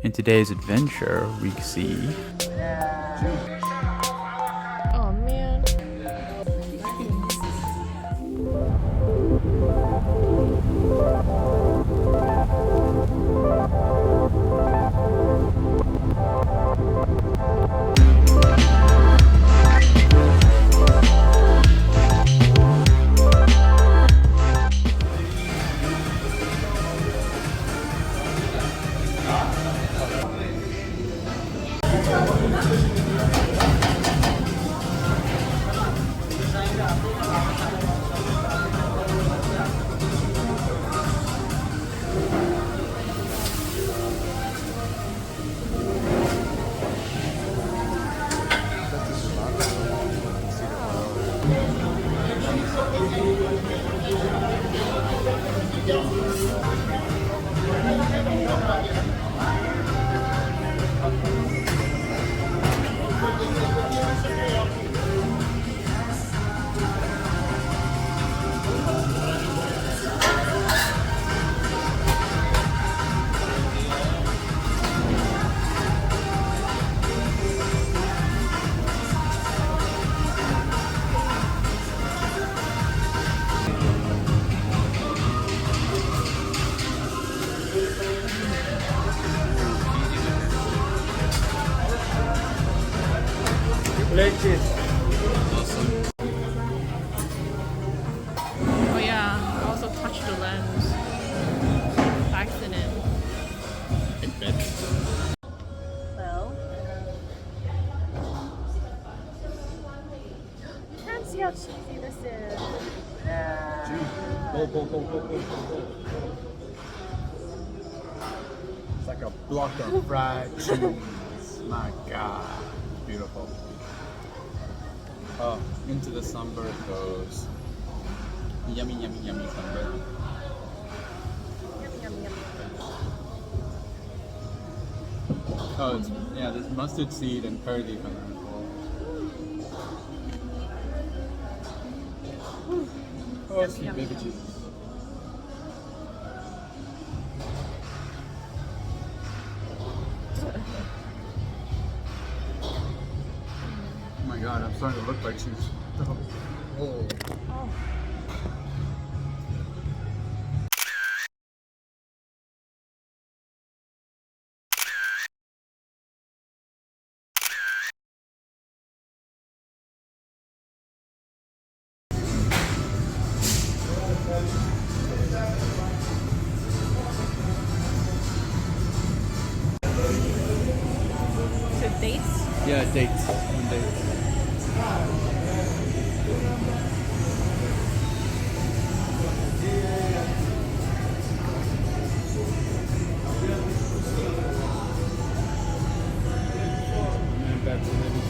In today's adventure, we see Oh man. Oh yeah, I also touched the lens by accident. Well, you can't see how cheesy this is. It's like a block of fried cheese. My God. Beautiful. Oh, into the sunbird goes. Yummy, yummy, yummy sunbird. Yummy, yummy, yummy. Oh, it's, yeah, there's mustard seed and curry leaf in there as well. Oh, sweet yummy. baby Jesus. Oh my God, I'm starting to look like she's. Oh. Oh. So dates? Yeah, dates. On dates. And back to living.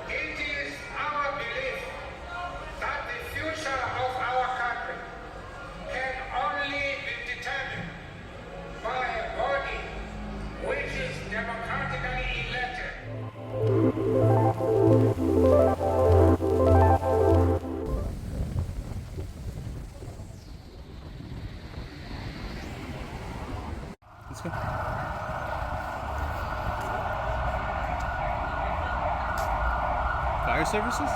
It is our belief that the future of our country can only be determined by a body which is democratically elected. Let's go. Fire services?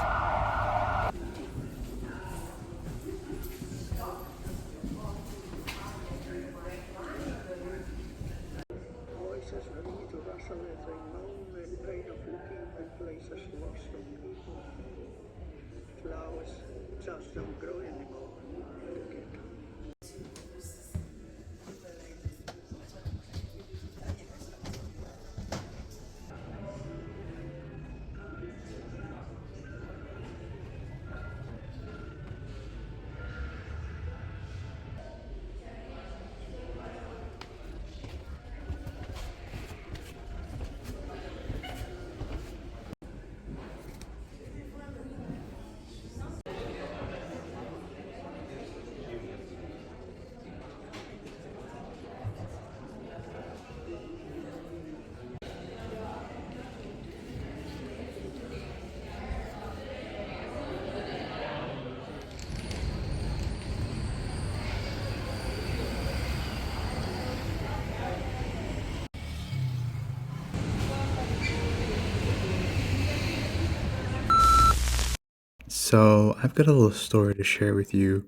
So, I've got a little story to share with you.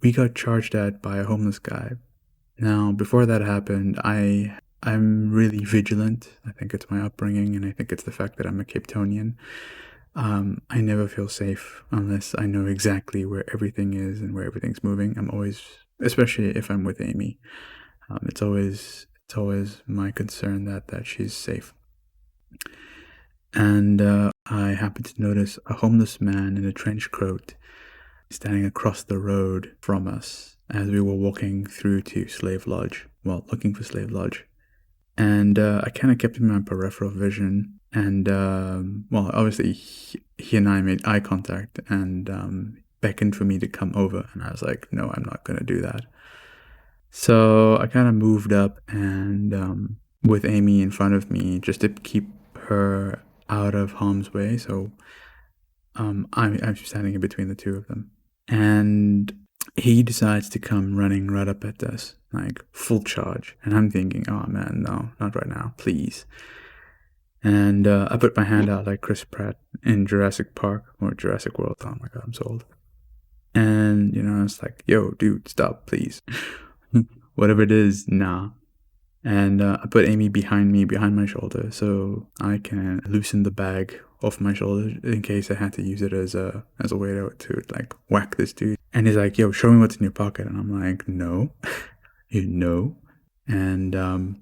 We got charged at by a homeless guy. Now, before that happened, I'm really vigilant. I think it's my upbringing, and I think it's the fact that I'm a Capetonian. I never feel safe unless I know exactly where everything is and where everything's moving. I'm always, especially if I'm with Amy, it's always my concern that she's safe. And I happened to notice a homeless man in a trench coat standing across the road from us as we were walking through to Slave Lodge, well, looking for Slave Lodge. And I kind of kept him in my peripheral vision. And, well, obviously, he and I made eye contact and beckoned for me to come over. And I was like, no, I'm not going to do that. So I kind of moved up and with Amy in front of me just to keep her out of harm's way. So I'm standing in between the two of them. And he decides to come running right up at us, like full charge. And I'm thinking, oh man, no, not right now, please. And I put my hand out like Chris Pratt in Jurassic Park or Jurassic World. Oh my God, I'm so old. And, I was like, yo, dude, stop, please. Whatever it is, nah. And I put Amy behind my shoulder, so I can loosen the bag off my shoulder in case I had to use it as a way to like whack this dude. And he's like, yo, show me what's in your pocket. And I'm like, no, no. And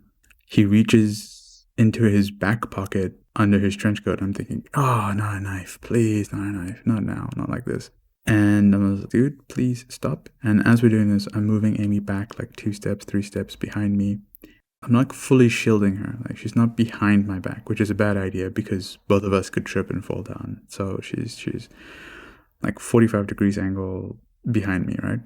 he reaches into his back pocket under his trench coat. I'm thinking, oh, not a knife, please, not a knife, not now, not like this. And I was like, dude, please stop. And as we're doing this, I'm moving Amy back like 2 steps, 3 steps behind me. I'm not shielding shielding her. Like, she's not behind my back, which is a bad idea because both of us could trip and fall down. So she's like 45 degrees angle behind me, right?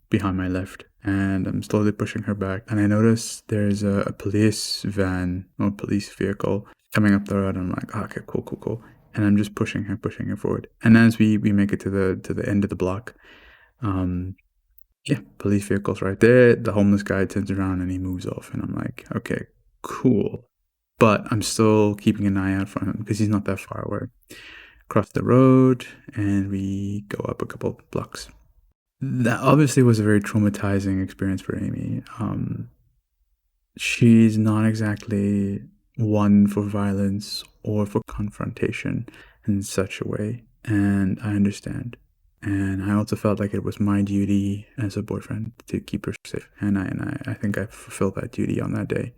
Behind my left. And I'm slowly pushing her back. And I notice there's a police van or police vehicle coming up the road. I'm like, oh, okay, cool. And I'm just pushing her forward. And as we make it to the end of the block, yeah, police vehicle's right there. The homeless guy turns around and he moves off. And I'm like, okay, cool. But I'm still keeping an eye out for him because he's not that far away. Cross the road and we go up a couple blocks. That obviously was a very traumatizing experience for Amy. She's not exactly one for violence or for confrontation in such a way. And I understand. And I also felt like it was my duty as a boyfriend to keep her safe. And I think I fulfilled that duty on that day.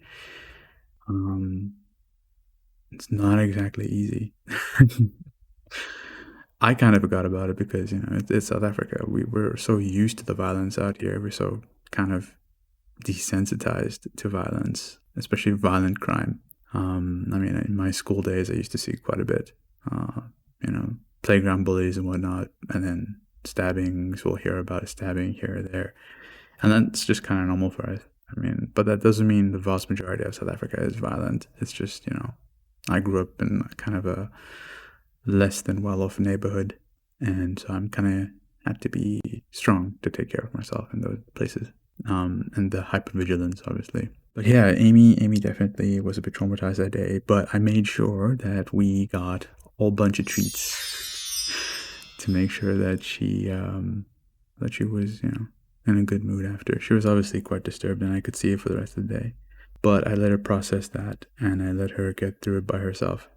It's not exactly easy. I kind of forgot about it because, it's South Africa. We're so used to the violence out here. We're so kind of desensitized to violence, especially violent crime. In my school days, I used to see quite a bit, playground bullies and whatnot, and then stabbings. We'll hear about a stabbing here or there, and that's just kind of normal for us. But that doesn't mean the vast majority of South Africa is violent. It's just, I grew up in kind of a less than well-off neighborhood, and so I'm kind of had to be strong to take care of myself in those places, and the hypervigilance, obviously. But yeah, Amy definitely was a bit traumatized that day, but I made sure that we got a whole bunch of treats to make sure that she was, in a good mood after. She was obviously quite disturbed, and I could see it for the rest of the day. But I let her process that, and I let her get through it by herself.